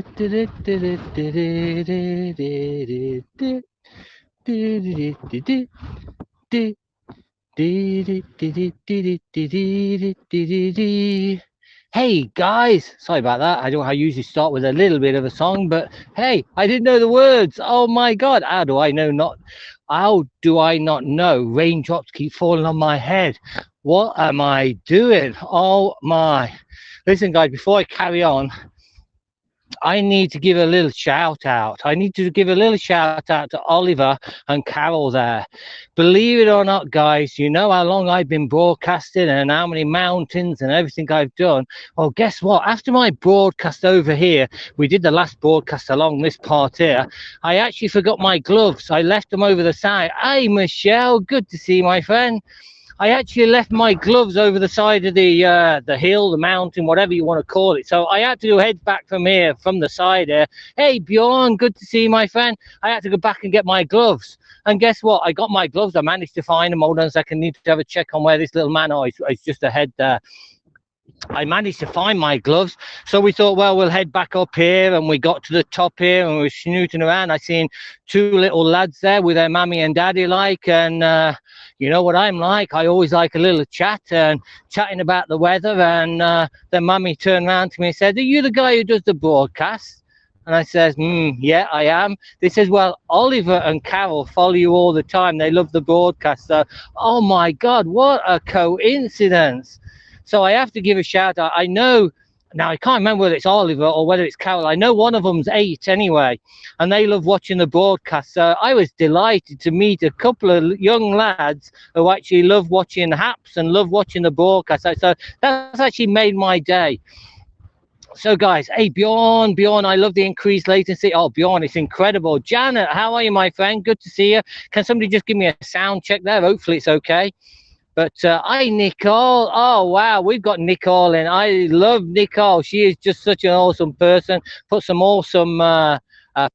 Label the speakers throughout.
Speaker 1: Hey guys, sorry about that. I usually start with a little bit of a song, but hey, I didn't know the words. Oh my god, how do I not know? Raindrops keep falling on my head. What am I doing? Oh my. Listen guys, before I carry on, I need to give a little shout out. I need to give a little shout out to Oliver and Carol there. Believe it or not, guys, you know how long I've been broadcasting and how many mountains and everything I've done. Well, guess what? After my broadcast over here, we did the last broadcast along this part here. I actually forgot my gloves. I left them over the side. Hey, Michelle, good to see you, my friend. I actually left my gloves over the side of the hill, the mountain, whatever you want to call it. So I had to go head back from here, from the side here. Hey, Bjorn, good to see you, my friend. I had to go back and get my gloves. And guess what? I got my gloves. I managed to find them. Hold on a second. Need to have a check on where this little man is just ahead there. I managed to find my gloves, so we thought, well, we'll head back up here, and we got to the top here and we were snooting around. I seen two little lads there with their mammy and daddy and you know what I'm like, I always like a little chat and chatting about the weather, and their mummy turned around to me and said, are you the guy who does the broadcast? And I says, yeah, I am. They says, well, Oliver and Carol follow you all the time. They love the broadcast. So, oh my God, what a coincidence. So I have to give a shout out. I know, now I can't remember whether it's Oliver or whether it's Carol. I know one of them's 8 anyway, and they love watching the broadcast. So I was delighted to meet a couple of young lads who actually love watching Haps and love watching the broadcast. So that's actually made my day. So guys, hey Bjorn, I love the increased latency. Oh Bjorn, it's incredible. Janet, how are you, my friend? Good to see you. Can somebody just give me a sound check there? Hopefully it's okay. But hi Nicole. Oh wow, we've got Nicole in. I love Nicole. She is just such an awesome person. Put some awesome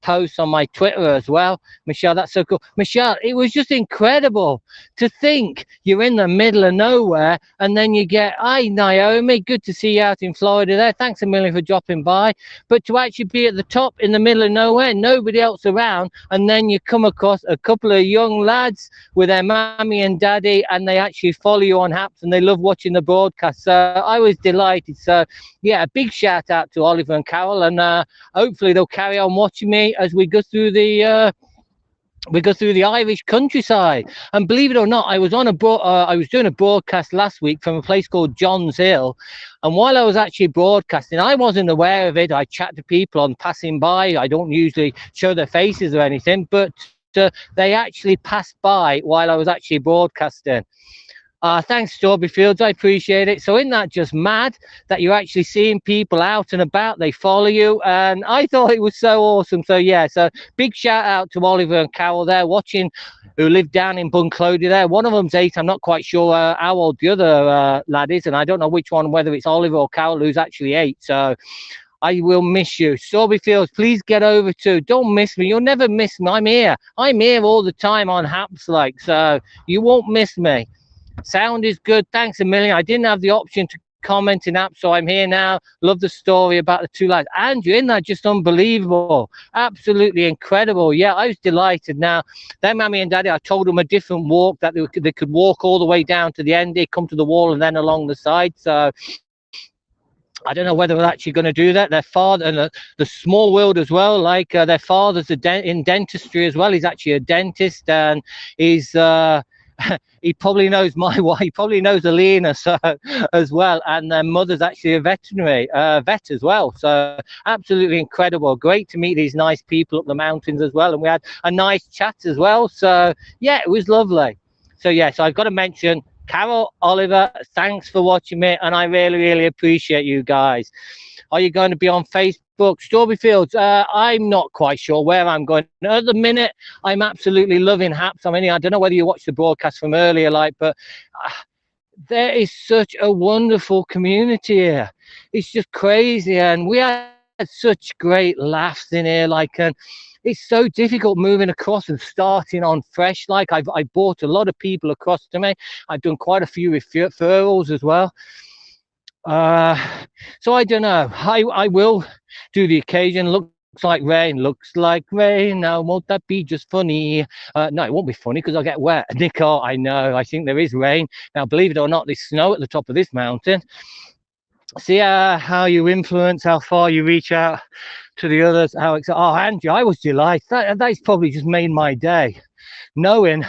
Speaker 1: posts on my Twitter as well. Michelle, that's so cool. Michelle, it was just incredible to think you're in the middle of nowhere and then you get, hi Naomi, good to see you out in Florida there. Thanks a million for dropping by. But to actually be at the top in the middle of nowhere, nobody else around, and then you come across a couple of young lads with their mommy and daddy, and they actually follow you on Haps and they love watching the broadcast. So I was delighted. So yeah, a big shout out to Oliver and Carol, and hopefully they'll carry on watching me as we go through the Irish countryside. And believe it or not, I was doing a broadcast last week from a place called Johns Hill, and while I was actually broadcasting, I wasn't aware of it. I chat to people on passing by. I don't usually show their faces or anything, but they actually passed by while I was actually broadcasting. Thanks, Strawberry Fields. I appreciate it. So isn't that just mad that you're actually seeing people out and about? They follow you, and I thought it was so awesome. So yeah, so big shout out to Oliver and Carol there watching, who live down in Bunclody there. One of them's 8. I'm not quite sure how old the other lad is, and I don't know which one, whether it's Oliver or Carol who's actually 8. So I will miss you. Strawberry Fields, please get over to. Don't miss me. You'll never miss me. I'm here. I'm here all the time on Haps, like, so you won't miss me. Sound is good. Thanks a million. I didn't have the option to comment in App, so I'm here now. Love the story about the 2 lads. Andrew, isn't that just unbelievable? Absolutely incredible. Yeah, I was delighted. Now, their mammy and daddy, I told them a different walk, that they could walk all the way down to the end. They come to the wall and then along the side. So I don't know whether they're actually going to do that. Their father, and the small world as well, like their father's in dentistry as well. He's actually a dentist, and he's he probably knows my wife. He probably knows Alina so, as well, and their mother's actually a veterinary vet as well. So absolutely incredible. Great to meet these nice people up the mountains as well, and we had a nice chat as well. So yeah, it was lovely. So yeah, so I've got to mention Carol, Oliver, thanks for watching me, and I really appreciate you guys. Are you going to be on Facebook? Strawberry Fields, I'm not quite sure where I'm going. At the minute, I'm absolutely loving Haps. I mean, I don't know whether you watched the broadcast from earlier, like, but there is such a wonderful community here. It's just crazy, and we had such great laughs in here, like, and it's so difficult moving across and starting on fresh. Like, I brought a lot of people across to me. I've done quite a few referrals as well. So I don't know. I will do the occasion. Looks like rain. Looks like rain. Now, won't that be just funny? No, it won't be funny because I'll get wet. Nico, I know. I think there is rain. Now, believe it or not, there's snow at the top of this mountain. See how you influence, how far you reach out to the others. Oh, Andrew, I was delighted. That's probably just made my day, knowing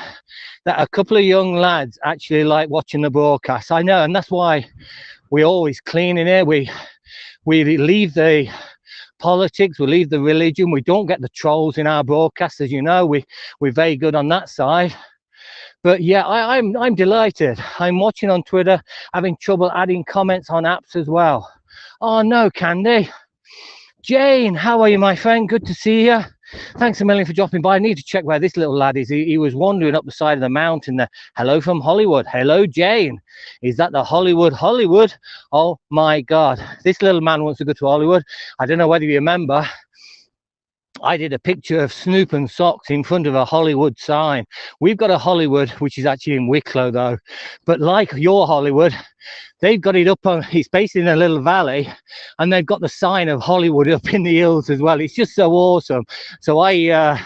Speaker 1: that a couple of young lads actually like watching the broadcast. I know, and that's why we always clean in here. We leave the politics, we leave the religion. We don't get the trolls in our broadcast, as you know. We're very good on that side. But yeah, I'm delighted. I'm watching on Twitter, having trouble adding comments on apps as well. Oh no, Candy. Jane, how are you, my friend? Good to see you. Thanks a million for dropping by. I need to check where this little lad is. He was wandering up the side of the mountain there. Hello from Hollywood. Hello, Jane. Is that the Hollywood? Oh my God. This little man wants to go to Hollywood. I don't know whether you remember. I did a picture of Snoop and Socks in front of a Hollywood sign. We've got a Hollywood, which is actually in Wicklow though. But like your Hollywood, they've got it up on, it's based in a little valley, and they've got the sign of Hollywood up in the hills as well. It's just so awesome. So I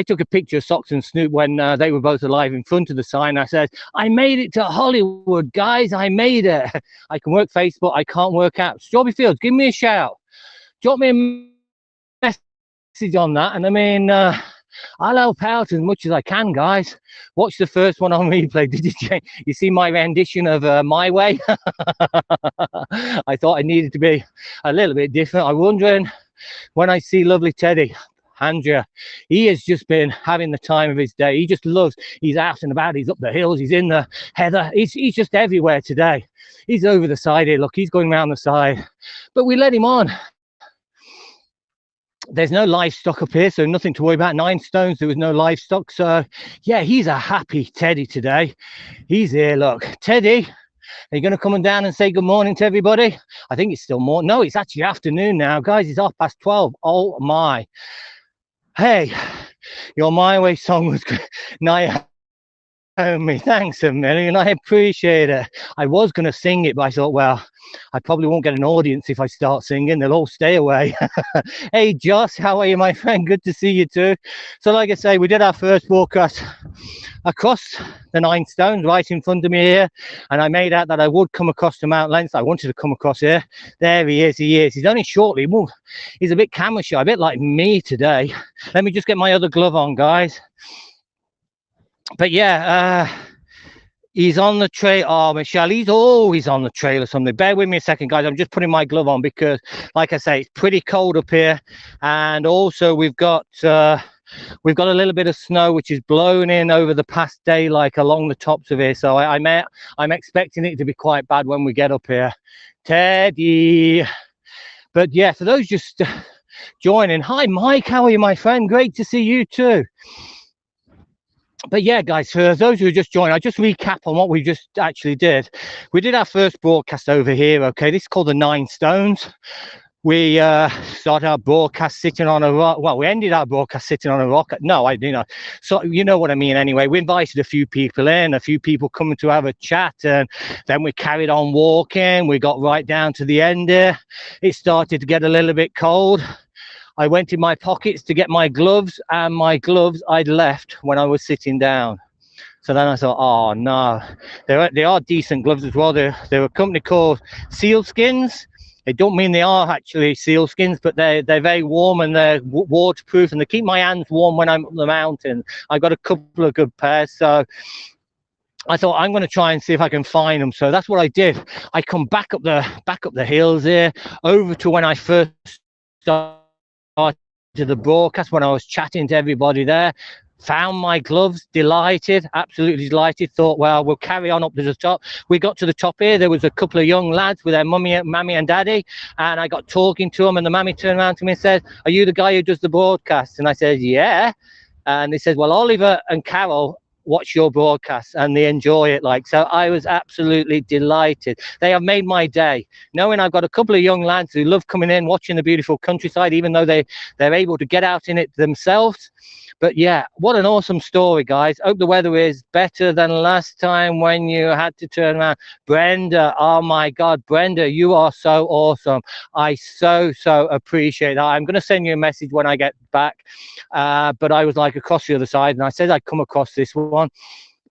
Speaker 1: took a picture of Socks and Snoop when they were both alive in front of the sign. I said, I made it to Hollywood, guys. I made it. I can work Facebook. I can't work apps. Strawberry Fields, give me a shout. Drop me a message on that, and I mean I'll help out as much as I can, guys. Watch the first one on replay. Did you see my rendition of My Way? I thought I needed to be a little bit different. I'm wondering when I see lovely Teddy Andrea, he has just been having the time of his day. He just loves, he's out and about, he's up the hills, he's in the heather, he's just everywhere today. He's over the side here, look, he's going around the side, but we let him on. There's no livestock up here, so nothing to worry about. 9 stones, there was no livestock. So yeah, he's a happy Teddy today. He's here, look. Teddy, are you going to come on down and say good morning to everybody? I think it's still morning. No, it's actually afternoon now, guys. It's 12:30. Oh my. Hey, your My Way song was good. Me, thanks a million. I appreciate it. I was going to sing it, but I thought, well, I probably won't get an audience if I start singing. They'll all stay away. Hey, Josh, how are you, my friend? Good to see you too. So like I say, we did our first broadcast across the 9 stones right in front of me here, and I made out that I would come across the Mount Leinster. I wanted to come across here. There he is. He's only shortly. He's a bit camera shy, a bit like me today. Let me just get my other glove on, guys. But yeah, he's on the trail. Oh, Michelle, he's always on the trail or something. Bear with me a second, guys. I'm just putting my glove on because, like I say, it's pretty cold up here, and also we've got a little bit of snow which is blown in over the past day, like along the tops of here. So I'm expecting it to be quite bad when we get up here. Teddy. But yeah, for those just joining, hi Mike, how are you, my friend? Great to see you too. But yeah, guys, for those who just joined, I'll just recap on what we just actually did. We did our first broadcast over here, okay? This is called the 9 Stones. We started our broadcast sitting on a rock. Well, we ended our broadcast sitting on a rock. No, I do not. So you know what I mean anyway. We invited a few people in, a few people coming to have a chat, and then we carried on walking. We got right down to the end here. It started to get a little bit cold. I went in my pockets to get my gloves, and my gloves I'd left when I was sitting down. So then I thought, oh no, they are decent gloves as well. They're a company called Sealskins. They don't mean they are actually sealskins, but they're very warm and they're waterproof, and they keep my hands warm when I'm up the mountain. I got a couple of good pairs, so I thought I'm going to try and see if I can find them. So that's what I did. I come back up the hills here, over to when I first started the broadcast, when I was chatting to everybody there. Found my gloves, delighted, absolutely delighted. Thought, well, we'll carry on up to the top. We got to the top here. There was a couple of young lads with their mammy and daddy, and I got talking to them, and the mammy turned around to me and said, are you the guy who does the broadcast? And I said, yeah. And they said, well, Oliver and Carol watch your broadcasts and they enjoy it. Like, so I was absolutely delighted. They have made my day, knowing I've got a couple of young lads who love coming in, watching the beautiful countryside, even though they're able to get out in it themselves. But yeah, what an awesome story, guys. Hope the weather is better than last time when you had to turn around. Brenda, oh my God, Brenda, you are so awesome. I so appreciate that. I'm going to send you a message when I get back. But I was like across the other side, and I said I'd come across this one.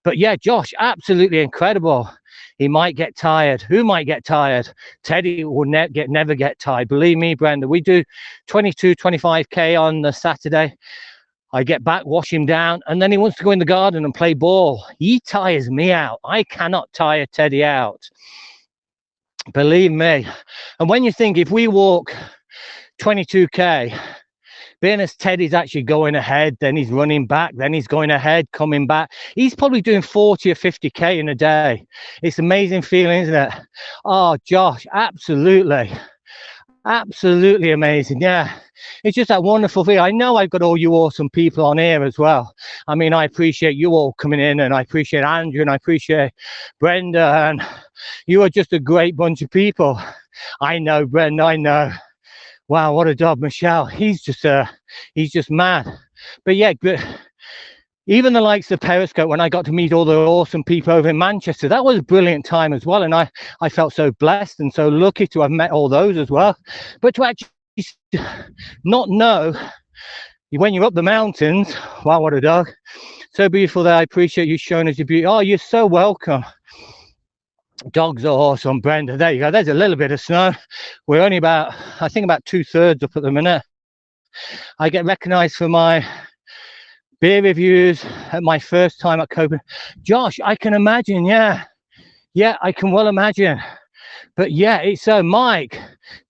Speaker 1: But yeah, Josh, absolutely incredible. He might get tired. Who might get tired? Teddy will never get tired. Believe me, Brenda, we do 22, 25K on the Saturday. I get back, wash him down, and then he wants to go in the garden and play ball. He tires me out. I cannot tire Teddy out. Believe me. And when you think if we walk 22K, being as Teddy's actually going ahead, then he's running back, then he's going ahead, coming back. He's probably doing 40 or 50K in a day. It's amazing feeling, isn't it? Oh, Josh, absolutely. Absolutely amazing. Yeah, it's just that wonderful feeling. I know I've got all you awesome people on here as well. I mean, I appreciate you all coming in, and I appreciate Andrew, and I appreciate Brenda, and you are just a great bunch of people. I know, Brenda, I know. Wow, what a job. Michelle, he's just mad. But yeah, even the likes of Periscope, when I got to meet all the awesome people over in Manchester, that was a brilliant time as well. And I felt so blessed and so lucky to have met all those as well. But to actually not know when you're up the mountains, wow, what a dog. So beautiful there. I appreciate you showing us your beauty. Oh, you're so welcome. Dogs are awesome, Brenda. There you go. There's a little bit of snow. We're only about, I think about 2/3 up at the minute. I get recognized for my beer reviews at my first time at Copenhagen. Josh, I can imagine. Yeah, I can well imagine. But yeah, it's so. Mike,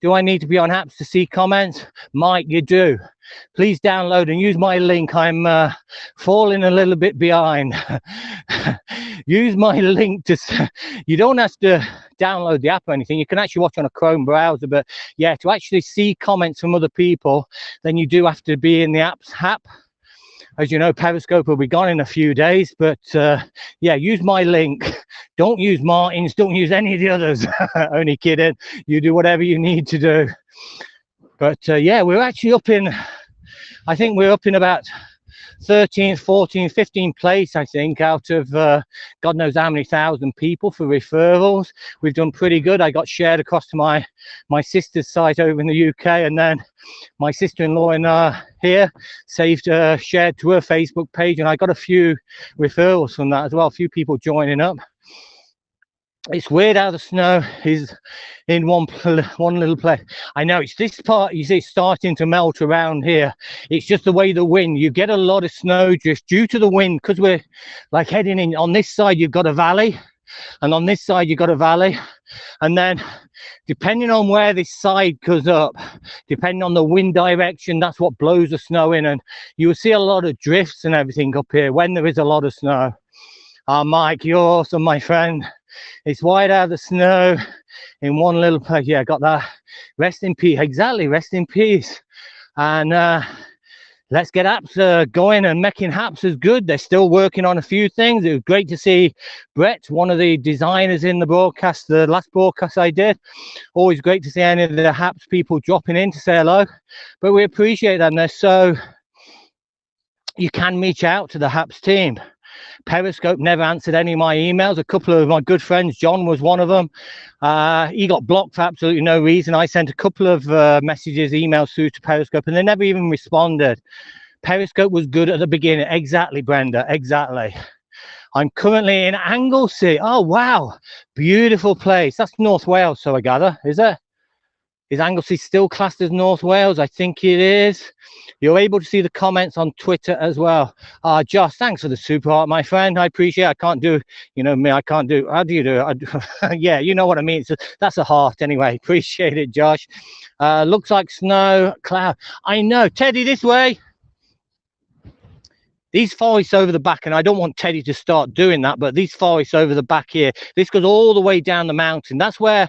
Speaker 1: do I need to be on apps to see comments? Mike, you do. Please download and use my link. I'm falling a little bit behind. Use my link to. You don't have to download the app or anything. You can actually watch on a Chrome browser. But yeah, to actually see comments from other people, then you do have to be in the app. As you know, Periscope will be gone in a few days, but yeah, use my link. Don't use Martin's, don't use any of the others. Only kidding. You do whatever you need to do. But yeah, we're actually up in, I think we're up in about 13th, 14th, 15th place, I think, out of God knows how many thousand people for referrals. We've done pretty good. I got shared across to my sister's site over in the UK, and then my sister-in-law in here shared to her Facebook page, and I got a few referrals from that as well. A few people joining up. It's weird how the snow is in one little place. I know it's this part, you see, it's starting to melt around here. It's just the way the wind, you get a lot of snow just due to the wind, because we're like heading in. On this side you've got a valley, and on this side you've got a valley, and then depending on where this side goes up, depending on the wind direction, that's what blows the snow in, and you will see a lot of drifts and everything up here when there is a lot of snow. Mike, you're awesome, my friend. It's white out of the snow in one little place. Yeah, got that. Rest in peace. Exactly, rest in peace. And let's get apps going, and making apps is good. They're still working on a few things. It was great to see Brett, one of the designers in the broadcast, the last broadcast I did. Always great to see any of the apps people dropping in to say hello. But we appreciate them. They're so, you can reach out to the HAPS team. Periscope never answered any of my emails. A couple of my good friends, John was one of them. He got blocked for absolutely no reason. I sent a couple of messages, emails through to Periscope, and they never even responded. Periscope was good at the beginning. Exactly, Brenda, exactly. I'm currently in Anglesey. Oh, wow. Beautiful place. That's North Wales, so I gather, is it? Is Anglesey still classed as North Wales? I think it is. You're able to see the comments on Twitter as well. Josh, thanks for the super heart, my friend. I appreciate it. I can't do, you know me, I can't do, how do you do it? Yeah, you know what I mean. So that's a heart anyway. Appreciate it, Josh. Looks like snow, cloud. I know. Teddy, this way. These forests over the back, and I don't want Teddy to start doing that, but these forests over the back here, this goes all the way down the mountain. That's where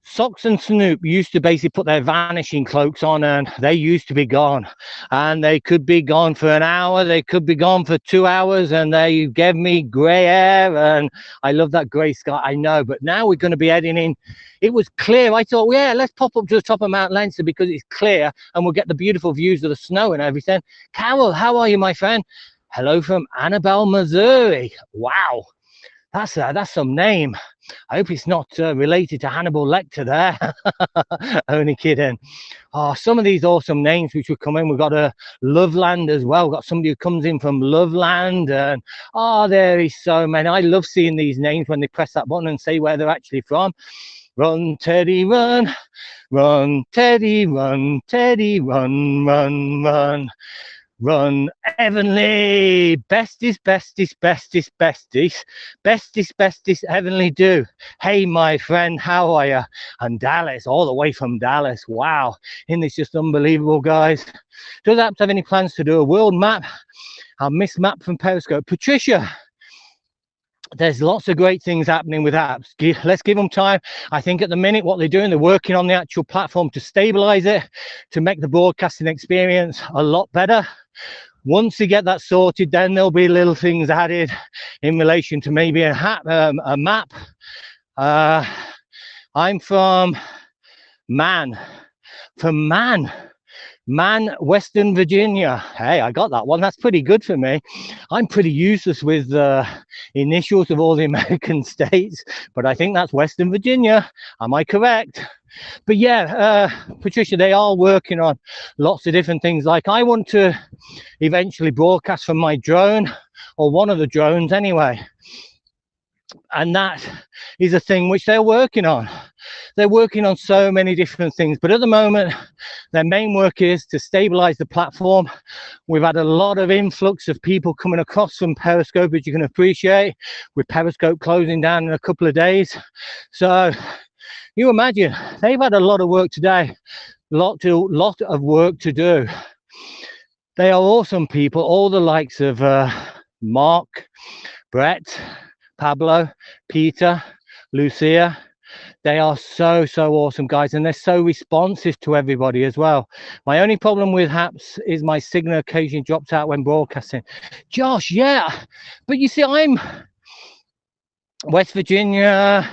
Speaker 1: Socks and Snoop used to basically put their vanishing cloaks on, and they used to be gone. And they could be gone for an hour, they could be gone for 2 hours, and they gave me grey hair. And I love that grey sky, I know. But now we're going to be heading in. It was clear. I thought, well, yeah, let's pop up to the top of Mount Leinster because it's clear and we'll get the beautiful views of the snow and everything. Carol, how are you, my friend? Hello from Annabelle, Missouri. Wow. That's some name. I hope it's not related to Hannibal Lecter there. Only kidding. Oh, some of these awesome names which will come in. We've got a Loveland as well. We've got somebody who comes in from Loveland. And oh, there is so many. I love seeing these names when they press that button and say where they're actually from. Run, Teddy, run. Run, Teddy, run. Teddy, run, run, run. Run, Heavenly, bestest, bestest, bestest, bestest, bestest, bestest, Heavenly do. Hey, my friend, how are you? And Dallas, all the way from Dallas. Wow, isn't this just unbelievable, guys? Does Apps have any plans to do a world map? I'll miss map from Periscope. Patricia, there's lots of great things happening with Apps. Let's give them time. I think at the minute what they're doing, they're working on the actual platform to stabilize it, to make the broadcasting experience a lot better. Once you get that sorted, then there'll be little things added in relation to maybe a map. I'm from Man, Western Virginia. Hey, I got that one. That's pretty good for me. I'm pretty useless with the initials of all the American states, but I think that's Western Virginia. Am I correct? But yeah, Patricia, they are working on lots of different things. Like I want to eventually broadcast from my drone, or one of the drones anyway. And that is a thing which they're working on. They're working on so many different things, but at the moment, their main work is to stabilize the platform. We've had a lot of influx of people coming across from Periscope, as you can appreciate, with Periscope closing down in a couple of days. So you imagine, they've had a lot of work today, lot of work to do. They are awesome people, all the likes of Mark, Brett, Pablo, Peter, Lucia. They are so awesome, guys, and they're so responsive to everybody as well. My only problem with Apps is my signal occasionally drops out when broadcasting. Josh, yeah, but you see, I'm West Virginia,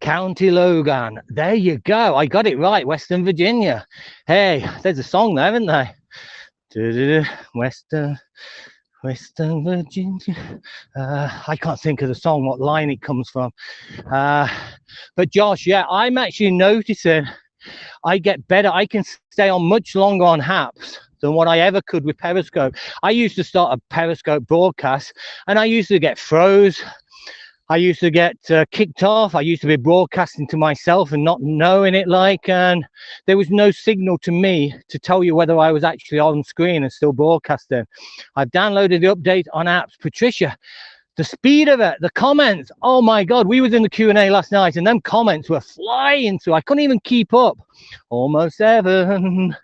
Speaker 1: County Logan. There you go. I got it right. Western Virginia. Hey, there's a song there, isn't there? Western Virginia. I can't think of the song, what line it comes from. But Josh, yeah, I'm actually noticing I get better. I can stay on much longer on Apps than what I ever could with Periscope. I used to start a Periscope broadcast and I used to get froze. I used to get kicked off. I used to be broadcasting to myself and not knowing it, and there was no signal to me to tell you whether I was actually on screen and still broadcasting. I've downloaded the update on Apps. Patricia, the speed of it, the comments, oh my God, we was in the Q&A last night and them comments were flying through. I couldn't even keep up. Almost heaven.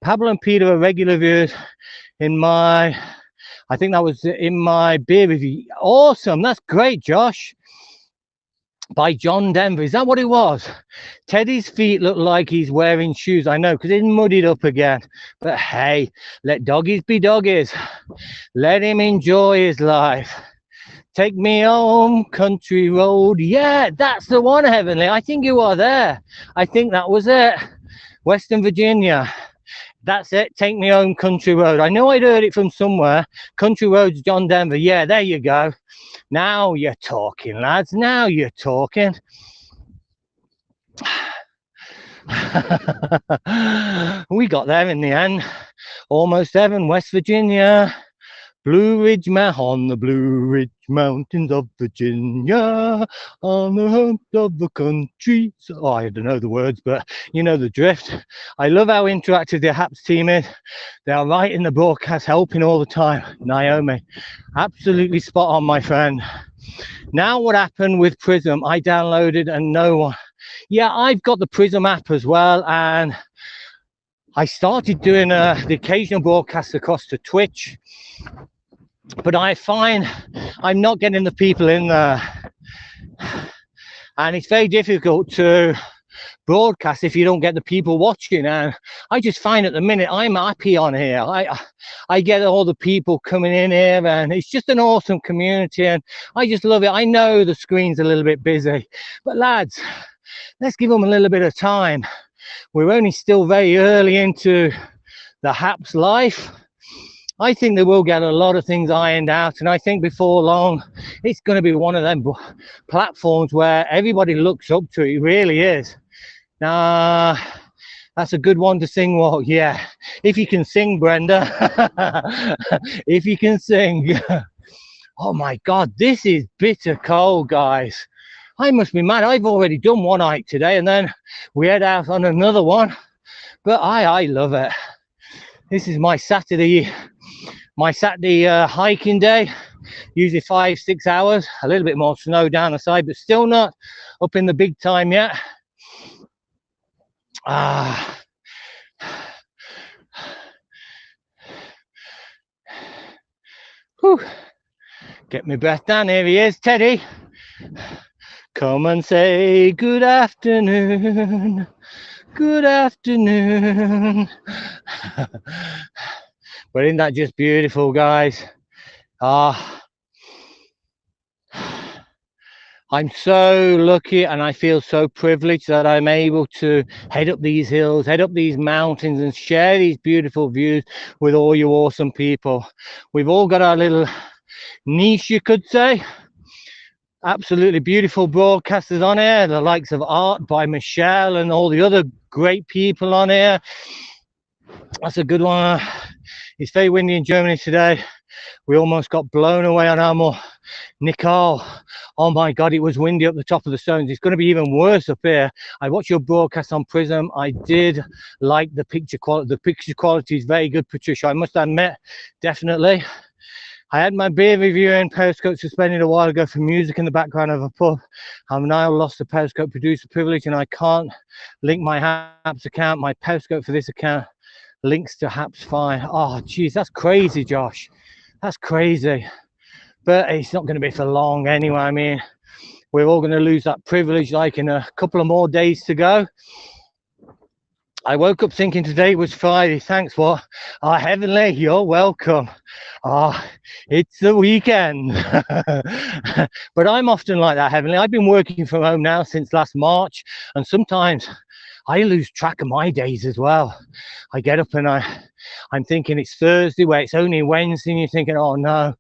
Speaker 1: Pablo and Peter are regular viewers in my... I think that was in my beer review. Awesome. That's great, Josh. By John Denver. Is that what it was? Teddy's feet look like he's wearing shoes. I know, because it's muddied up again. But hey, let doggies be doggies. Let him enjoy his life. Take me home, country road. Yeah, that's the one, Heavenly. I think you are there. I think that was it. Western Virginia. That's it. Take me home, country road. I know I'd heard it from somewhere. Country road's John Denver. Yeah, there you go. Now you're talking, lads. Now you're talking. We got there in the end. Almost heaven, West Virginia. Blue Ridge on the Blue Ridge Mountains of Virginia, on the hump of the country. So, I don't know the words, but you know the drift. I love how interactive the Apps team is. They are right in the broadcast, helping all the time. Naomi, absolutely spot on, my friend. Now what happened with Prism, I downloaded and no one. Yeah, I've got the Prism app as well, and I started doing the occasional broadcast across to Twitch. But I find I'm not getting the people in there. and it's very difficult to broadcast if you don't get the people watching. And I just find at the minute I'm happy on here. I get all the people coming in here, and it's just an awesome community, and I just love it. I know the screen's a little bit busy, but lads, let's give them a little bit of time. We're only still very early into the Haps life. I think they will get a lot of things ironed out, and I think before long it's going to be one of them platforms where everybody looks up to. It really is. Nah, that's a good one to sing. Well, yeah, if you can sing, Brenda. If you can sing. Oh my God, this is bitter cold, guys. I must be mad. I've already done one hike today, and then we head out on another one. But I love it. This is my Saturday hiking day. Usually 5-6 hours. A little bit more snow down the side, but still not up in the big time yet. Whew. Get my breath down. Here he is, Teddy. Come and say good afternoon. Good afternoon. But isn't that just beautiful, guys? I'm so lucky, and I feel so privileged that I'm able to head up these hills, head up these mountains, and share these beautiful views with all you awesome people. We've all got our little niche, you could say. Absolutely beautiful broadcasters on here, the likes of Art by Michelle and all the other great people on here. That's a good one. It's very windy in Germany today. We almost got blown away on Amel. Nicole, oh my God, it was windy up the top of the stones. It's going to be even worse up here. I watched your broadcast on Prism. I did like the picture quality. The picture quality is very good, Patricia, I must admit, definitely. I had my beer review in Periscope suspended a while ago for music in the background of a pub. I've now lost the Periscope producer privilege, and I can't link my Haps account. My Periscope for this account links to Haps fine. Oh, geez, that's crazy, Josh. That's crazy. But it's not going to be for long anyway. I mean, we're all going to lose that privilege like in a couple of more days to go. I woke up thinking today was Friday. Thanks, what? Oh, Heavenly, you're welcome. Oh, it's the weekend. But I'm often like that, Heavenly. I've been working from home now since last March, and sometimes I lose track of my days as well. I get up and I'm thinking it's Thursday, where it's only Wednesday, and you're thinking, oh no,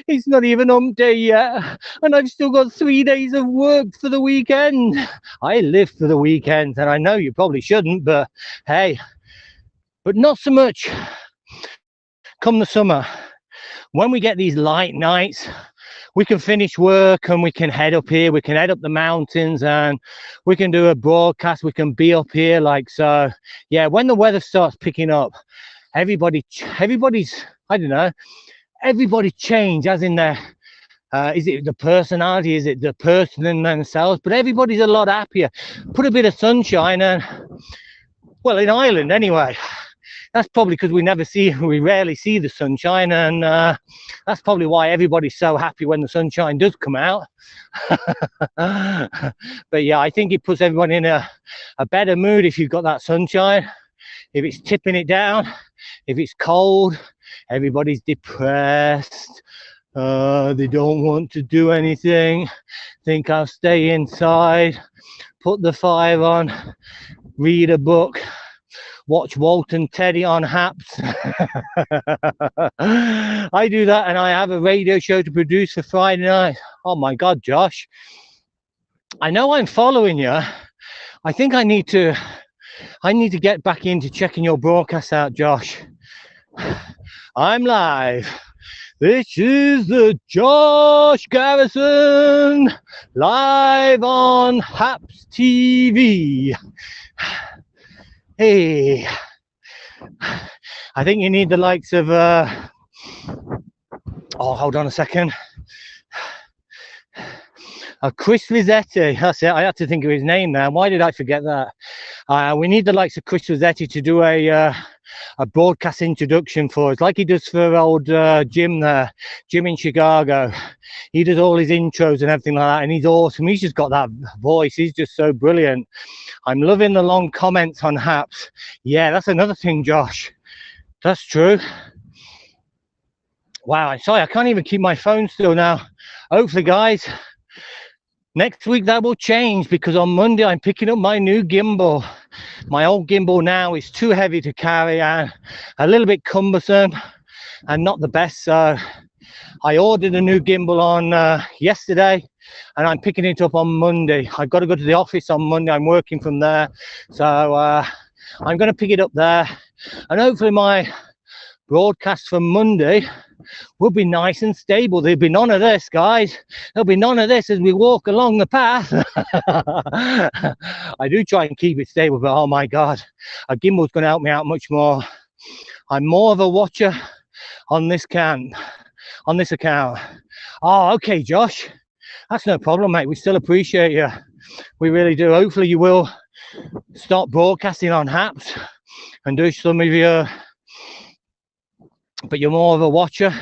Speaker 1: it's not even hump day yet, and I've still got 3 days of work for the weekend. I live for the weekend, and I know you probably shouldn't, but hey, but not so much come the summer. When we get these light nights, we can finish work and we can head up here, we can head up the mountains, and we can do a broadcast. We can be up here like so. Yeah, when the weather starts picking up, everybody's, I don't know, everybody change, as in their is it the personality, is it the person in themselves, but everybody's a lot happier. Put a bit of sunshine, and well, in Ireland anyway, that's probably because we rarely see the sunshine, and that's probably why everybody's so happy when the sunshine does come out. But yeah, I think it puts everyone in a better mood if you've got that sunshine. If it's tipping it down, if it's cold, everybody's depressed. They don't want to do anything. Think I'll stay inside, put the fire on, read a book, watch Walt and Teddy on Haps. I do that, and I have a radio show to produce for Friday night. Oh my God, Josh. I know I'm following you. I think I need to get back into checking your broadcast out, Josh. I'm live. This is the Josh Garrison live on Haps TV. Hey, I think you need the likes of, oh, hold on a second. Chris Rossetti, that's it. I had to think of his name there. Why did I forget that? We need the likes of Chris Rossetti to do a a broadcast introduction for us, like he does for old Jim there, Jim in Chicago. He does all his intros and everything like that, and he's awesome. He's just got that voice. He's just so brilliant. I'm loving the long comments on Haps. Yeah, that's another thing, Josh. That's true. Wow, I'm sorry, I can't even keep my phone still now. Hopefully, guys, next week that will change, because on Monday I'm picking up my new gimbal. My old gimbal now is too heavy to carry and a little bit cumbersome and not the best. So I ordered a new gimbal on yesterday, and I'm picking it up on Monday. I've got to go to the office on Monday. I'm working from there. So I'm going to pick it up there, and hopefully my broadcast for Monday will be nice and stable. There'll be none of this, guys. There'll be none of this as we walk along the path. I do try and keep it stable, but oh my God, a gimbal's going to help me out much more. I'm more of a watcher on this account. Oh, okay, Josh. That's no problem, mate. We still appreciate you. We really do. Hopefully you will start broadcasting on Haps and do some of your, but you're more of a watcher.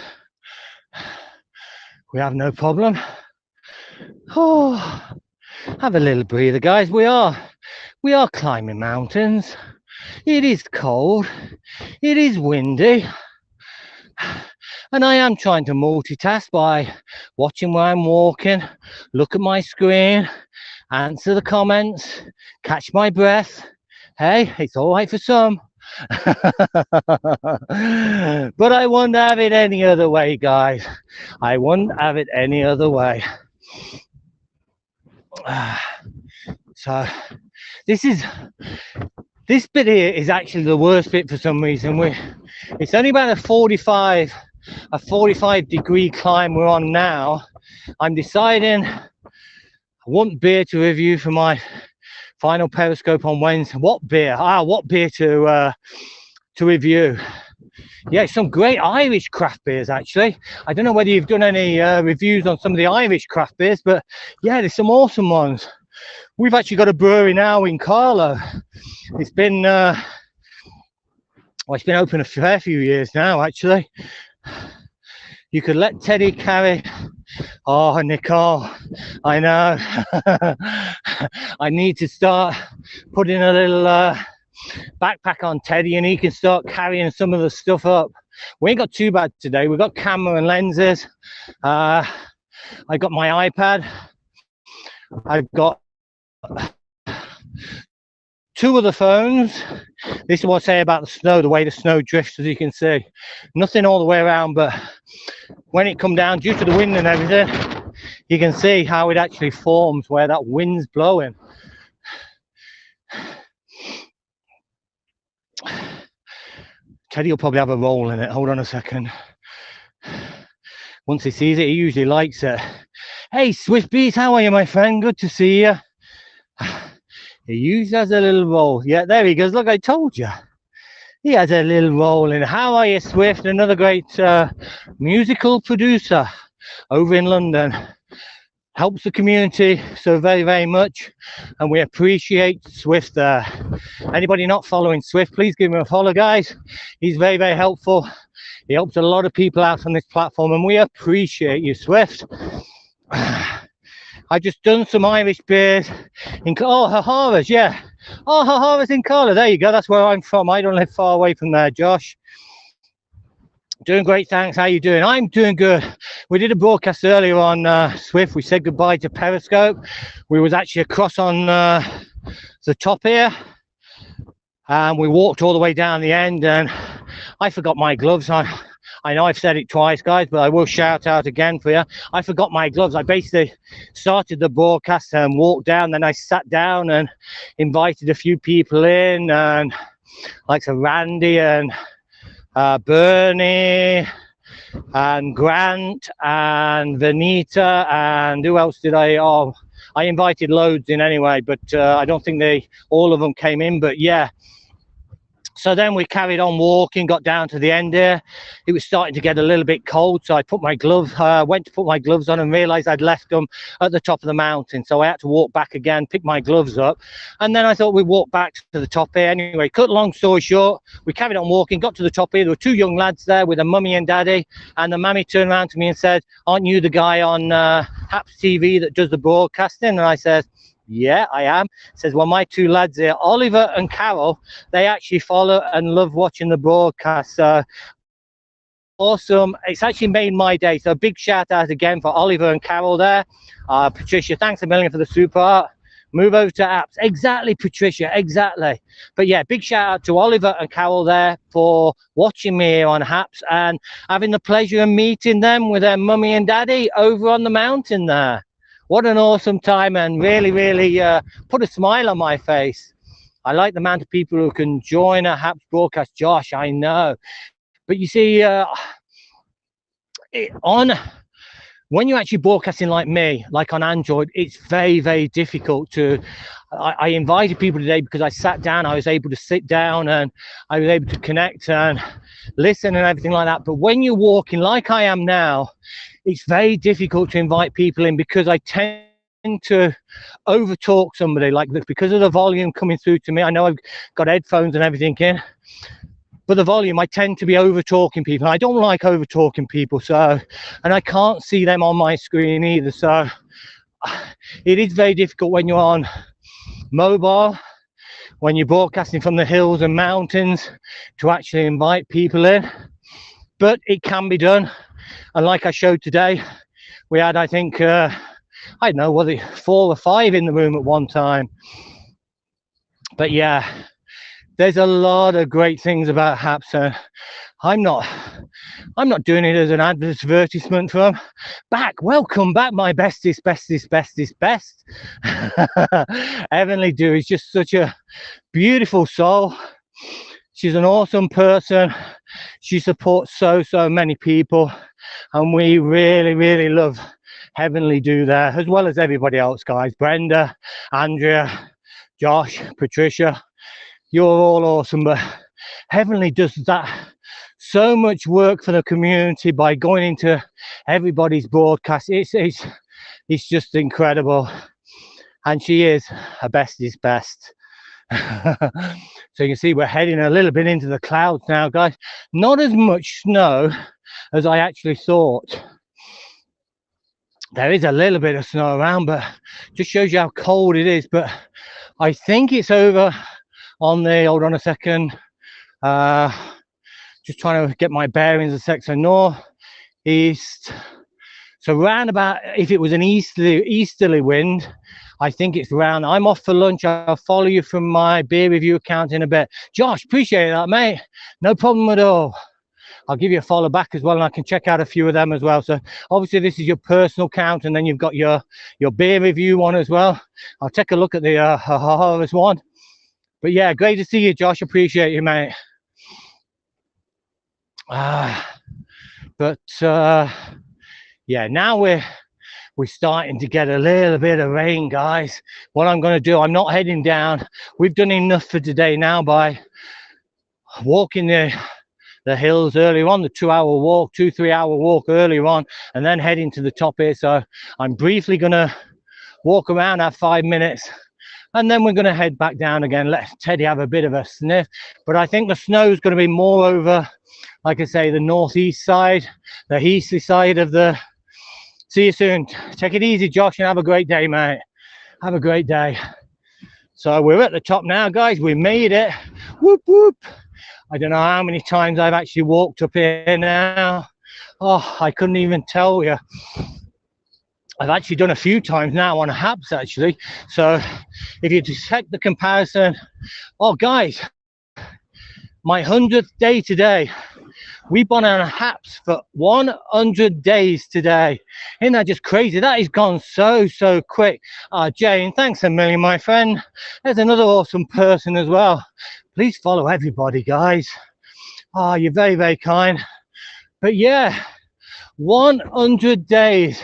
Speaker 1: We have no problem. Oh, have a little breather, guys. We are climbing mountains. It is cold. It is windy. And I am trying to multitask by watching where I'm walking, look at my screen, answer the comments, catch my breath. Hey, it's all right for some. But I wouldn't have it any other way, guys. I wouldn't have it any other way. So this bit here is actually the worst bit for some reason. It's only about a 45 degree climb we're on now. I'm deciding what beer to review for my final Periscope on Wednesday. What beer to review? Yeah, some great Irish craft beers, actually. I don't know whether you've done any reviews on some of the Irish craft beers, but yeah, there's some awesome ones. We've actually got a brewery now in Carlow. It's been it's been open a fair few years now, actually. You could let Teddy carry. Oh, Nicole, I know. I need to start putting a little backpack on Teddy, and he can start carrying some of the stuff up. We ain't got too bad today. We've got camera and lenses. I got my iPad. I've got 2 other phones. This is what I say about the snow, the way the snow drifts, as you can see. Nothing all the way around, but when it come down, due to the wind and everything, you can see how it actually forms where that wind's blowing. Teddy will probably have a roll in it. Hold on a second. Once he sees it, he usually likes it. Hey, Swiftbees, how are you, my friend? Good to see you. He usually has a little roll. Yeah, there he goes. Look, I told you. He has a little roll in. How are you, Swift? Another great musical producer over in London. Helps the community so very, very much. And we appreciate Swift there. Anybody not following Swift, please give him a follow, guys. He's very, very helpful. He helps a lot of people out on this platform, and we appreciate you, Swift. I just done some Irish beers in Hahara's, yeah. Oh, Hahara's in Carlow. There you go. That's where I'm from. I don't live far away from there, Josh. Doing great, thanks. How you doing? I'm doing good. We did a broadcast earlier on Swift. We said goodbye to Periscope. We was actually across on the top here, and we walked all the way down the end, and I forgot my gloves. I know I've said it twice, guys, but I will shout out again for you. I forgot my gloves. I basically started the broadcast and walked down, then I sat down and invited a few people in, and like so Randy and Bernie and Grant and Vanita, and who else did I invited loads in anyway, but I don't think all of them came in. But yeah, So then we carried on walking, got down to the end here. It was starting to get a little bit cold, so I put my gloves, went to put my gloves on and realized I'd left them at the top of the mountain. So I had to walk back again, pick my gloves up, and then I thought we'd walk back to the top here. Anyway, cut long story short, we carried on walking, got to the top here. There were two young lads there with a mummy and daddy, and the mammy turned around to me and said, "Aren't you the guy on HAPS TV that does the broadcasting?" And I said, "Yeah, I am." Says, "Well, my two lads here, Oliver and Carol, they actually follow and love watching the broadcast. So awesome. It's actually made my day. So a big shout out again for Oliver and Carol there. Patricia, thanks a million for the super art. Move over to apps." Exactly, Patricia, exactly. But yeah, big shout out to Oliver and Carol there for watching me here on HAPS and having the pleasure of meeting them with their mummy and daddy over on the mountain there. What an awesome time, and really put a smile on my face. I like the amount of people who can join a HAPS broadcast. Josh, I know, but you see, when you're actually broadcasting like me, like on Android, it's very difficult to. I invited people today because I sat down, I was able to sit down and I was able to connect and listen and everything like that. But when you're walking like I am now, it's very difficult to invite people in because I tend to over talk somebody, like because of the volume coming through to me. I know I've got headphones and everything in, but the volume, I tend to be over talking people. I don't like over talking people, so, and I can't see them on my screen either. So it is very difficult when you're on mobile, when you're broadcasting from the hills and mountains, to actually invite people in, but it can be done. And like I showed today, we had, I think, I don't know, was it 4 or 5 in the room at one time? But yeah, there's a lot of great things about HAPS. I'm not doing it as an advertisement for them. Welcome back, my bestest. Heavenly Dew is just such a beautiful soul. She's an awesome person. She supports so many people, and we really love Heavenly Dew there, as well as everybody else, guys. Brenda, Andrea, Josh, Patricia, you're all awesome. But Heavenly does that so much work for the community by going into everybody's broadcast. It's just incredible, and she is her bestest best. So you can see we're heading a little bit into the clouds now, guys. Not as much snow as I actually thought. There is a little bit of snow around, but just shows you how cold it is. But I think it's over on the, hold on a second, just trying to get my bearings a sec. So north, east, so round about, if it was an easterly wind, I think it's round. I'm off for lunch. I'll follow you from my beer review account in a bit. Josh, appreciate that, mate. No problem at all. I'll give you a follow back as well, and I can check out a few of them as well. So obviously this is your personal account, and then you've got your beer review one as well. I'll take a look at the Harvest one. But yeah, great to see you, Josh. Appreciate you, mate. Yeah, now we're starting to get a little bit of rain, guys. What I'm going to do, I'm not heading down. We've done enough for today now by walking the hills earlier on, the 2-hour walk, 2-3 hour walk earlier on, and then heading to the top here. So I'm briefly going to walk around, have 5 minutes, and then we're going to head back down again. Let Teddy have a bit of a sniff. But I think the snow is going to be more over, like I say, the northeast side, the easterly side of the. See you soon. Take it easy, Josh, and have a great day, mate. Have a great day. So we're at the top now, guys. We made it. Whoop whoop. I don't know how many times I've actually walked up here now. Oh, I couldn't even tell you. I've actually done a few times now on HAPS, actually. So if you check the comparison, oh, guys, my 100th day today. We've been on HAPS for 100 days today. Isn't that just crazy? That has gone so quick. Jane, thanks a million, my friend. There's another awesome person as well. Please follow everybody, guys. You're very kind. But yeah, 100 days.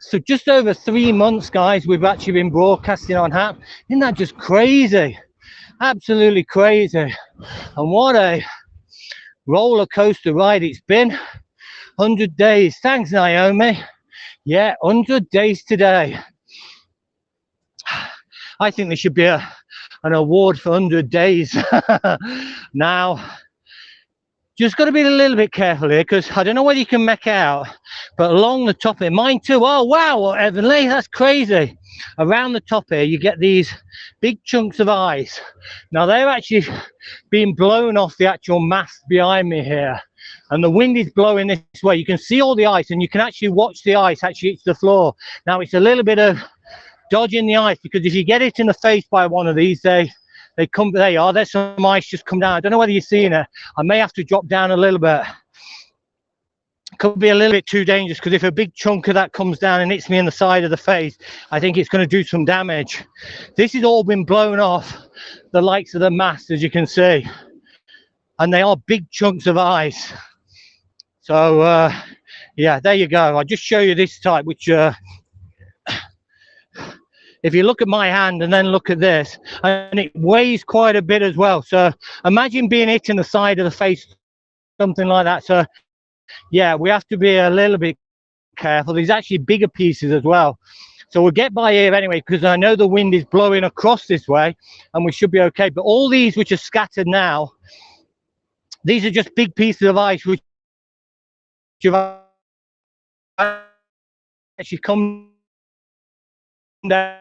Speaker 1: So just over 3 months, guys, we've actually been broadcasting on HAPS. Isn't that just crazy? Absolutely crazy. And what a roller coaster ride it's been. 100 days. Thanks, Naomi. Yeah, 100 days today. I think there should be an award for 100 days. Now, just got to be a little bit careful here, because I don't know whether you can make out, but along the top here, mine too. Oh, wow, Heavenly, that's crazy. Around the top here, you get these big chunks of ice. Now, they're actually being blown off the actual mast behind me here. And the wind is blowing this way. You can see all the ice, and you can actually watch the ice actually hit the floor. Now, it's a little bit of dodging the ice, because if you get hit in the face by one of these, they come, there you are, there's some ice just come down. I don't know whether you're seeing it. I may have to drop down a little bit. Could be a little bit too dangerous, because if a big chunk of that comes down and hits me in the side of the face, I think it's going to do some damage. This has all been blown off the likes of the mast, as you can see, and they are big chunks of ice. So yeah, there you go. I'll just show you this type, which if you look at my hand and then look at this, and it weighs quite a bit as well. So imagine being hit in the side of the face, something like that. So yeah, we have to be a little bit careful. There's actually bigger pieces as well. So we'll get by here anyway, because I know the wind is blowing across this way and we should be okay. But all these which are scattered now, these are just big pieces of ice which have actually come down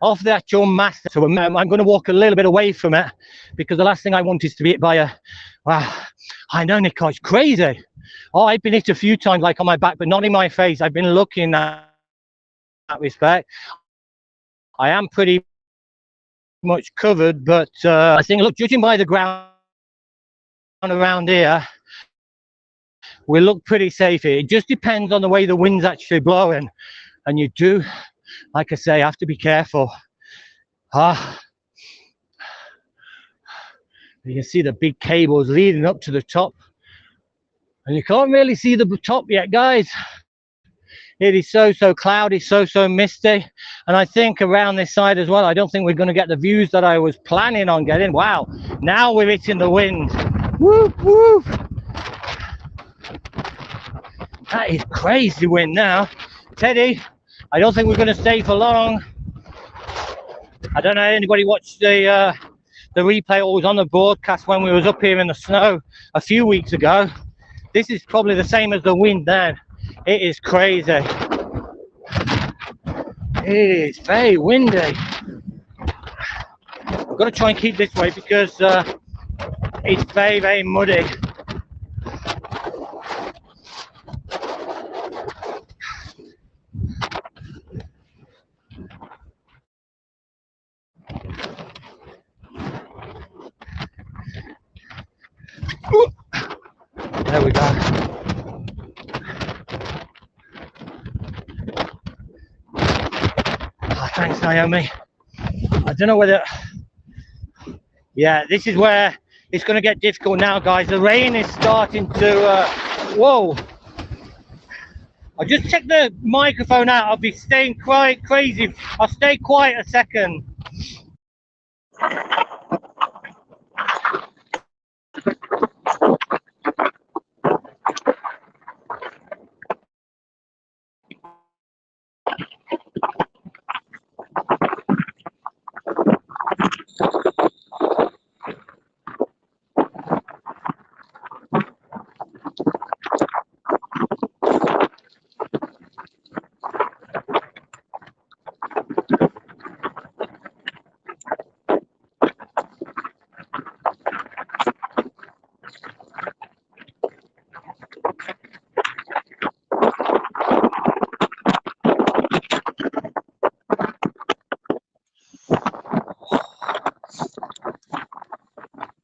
Speaker 1: off the actual mast. So I'm going to walk a little bit away from it, because the last thing I want is to be hit by a, wow, I know, Nico, it's crazy. Oh, I've been hit a few times, like on my back, but not in my face. I've been looking at that respect. I am pretty much covered, but I think, look, judging by the ground around here, we look pretty safe here. It just depends on the way the wind's actually blowing, and you do, like I say, have to be careful. You can see the big cables leading up to the top, and you can't really see the top yet, guys. It is so cloudy, so misty, and I think around this side as well, I don't think we're going to get the views that I was planning on getting. Wow, now we're hitting the wind. Whoop whoop. That is crazy wind now. Teddy, I don't think we're going to stay for long. I don't know, anybody watched the replay or was on the broadcast when we was up here in the snow a few weeks ago. This is probably the same as the wind then. It is crazy. It is very windy. I've got to try and keep this way, because it's very muddy. There we go. Oh, thanks, Naomi. I don't know whether, yeah, this is where it's going to get difficult now, guys. The rain is starting to whoa, I'll just check the microphone out. I'll be staying quite crazy. I'll stay quiet a second.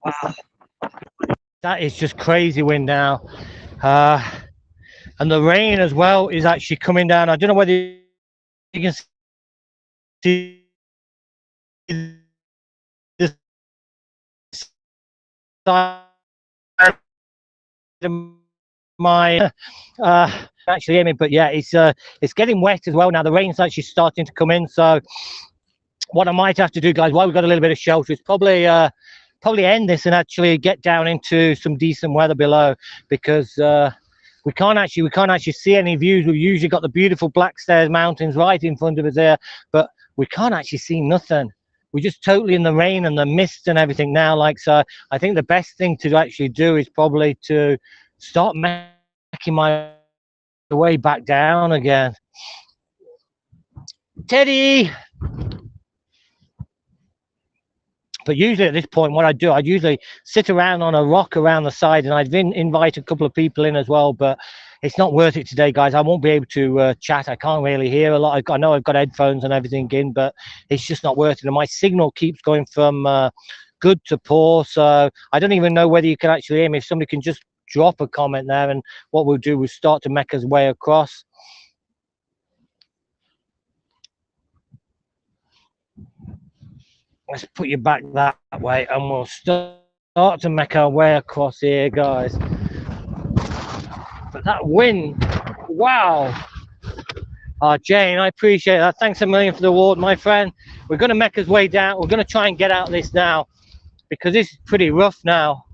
Speaker 1: Wow, that is just crazy wind now, and the rain as well is actually coming down. I don't know whether you can see this side of my actually hear me, but yeah, it's getting wet as well now. The rain's actually starting to come in, so what I might have to do, guys, while we've got a little bit of shelter, is probably end this and actually get down into some decent weather below, because we can't actually see any views. We've usually got the beautiful Blackstairs Mountains right in front of us there, but we can't actually see nothing. We're just totally in the rain and the mist and everything now. Like, so I think the best thing to actually do is probably to start making my way back down again. Teddy! But usually at this point, what I'd do, I'd usually sit around on a rock around the side, and I'd invite a couple of people in as well, but it's not worth it today, guys. I won't be able to chat. I can't really hear a lot. I know I've got headphones and everything in, but it's just not worth it. And my signal keeps going from good to poor, so I don't even know whether you can actually hear me. If somebody can just drop a comment there, and what we'll do is start to make our way across. Let's put you back that way, and we'll start to make our way across here, guys. But that wind, wow. Jane, I appreciate that. Thanks a million for the award, my friend. We're going to make our way down. We're going to try and get out this now, because this is pretty rough now.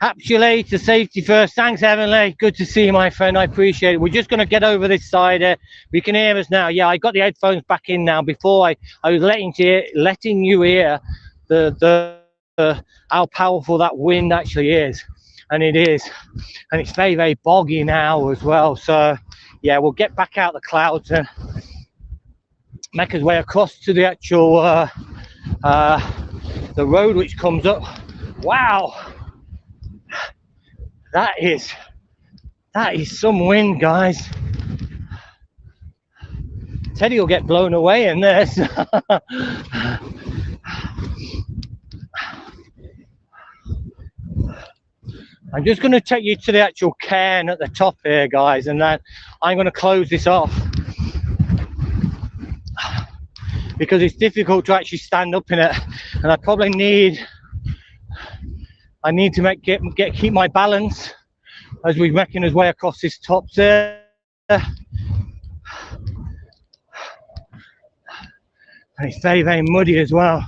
Speaker 1: Happy to safety first. Thanks, Heavenly. Good to see you, my friend. I appreciate it. We're just going to get over this side. We can hear us now. Yeah, I got the headphones back in now. Before I was letting you hear how powerful that wind actually is, and it is, and it's very, very boggy now as well. So yeah, we'll get back out the clouds and make our way across to the actual the road which comes up. Wow. That is some wind, guys. Teddy will get blown away in this. I'm just going to take you to the actual cairn at the top here, guys, and then I'm going to close this off, because it's difficult to actually stand up in it, and I probably need to keep my balance as we're making our way across this top there. And it's very, very muddy as well.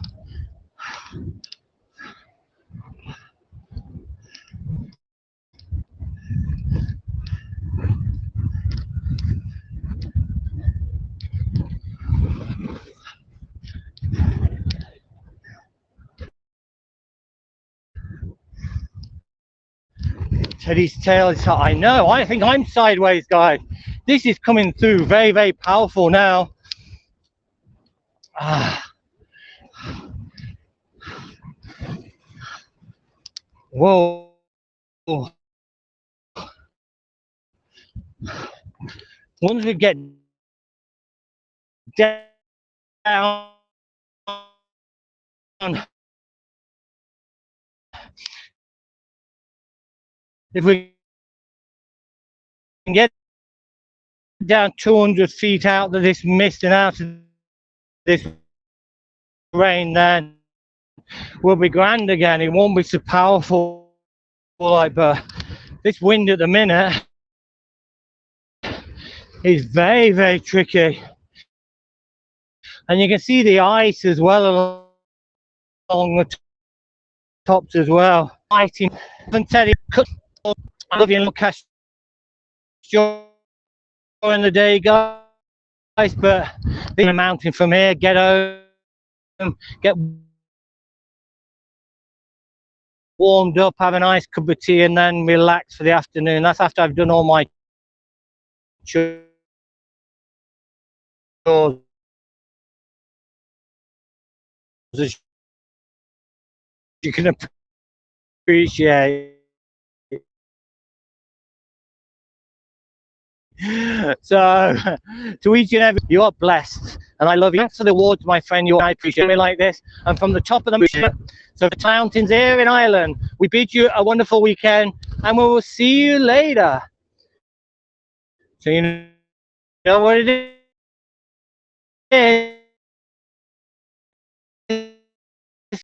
Speaker 1: Teddy's tail is, I know, I think I'm sideways, guys. This is coming through very, very powerful now. Whoa. Once we get down, if we can get down 200 feet out of this mist and out of this rain, then we'll be grand again. It won't be so powerful, like, but this wind at the minute is very, very tricky, and you can see the ice as well along the tops as well. Fighting and Teddy, I love you, and catch during the day, guys, but being a mountain from here, get home, get warmed up, have a nice cup of tea, and then relax for the afternoon. That's after I've done all my chores. As you can appreciate. So to each and every, you are blessed, and I love you. Thanks for the awards, my friend. I appreciate me like this, and from the top of the so the mountains here in Ireland, we bid you a wonderful weekend, and we will see you later. So you know what it is.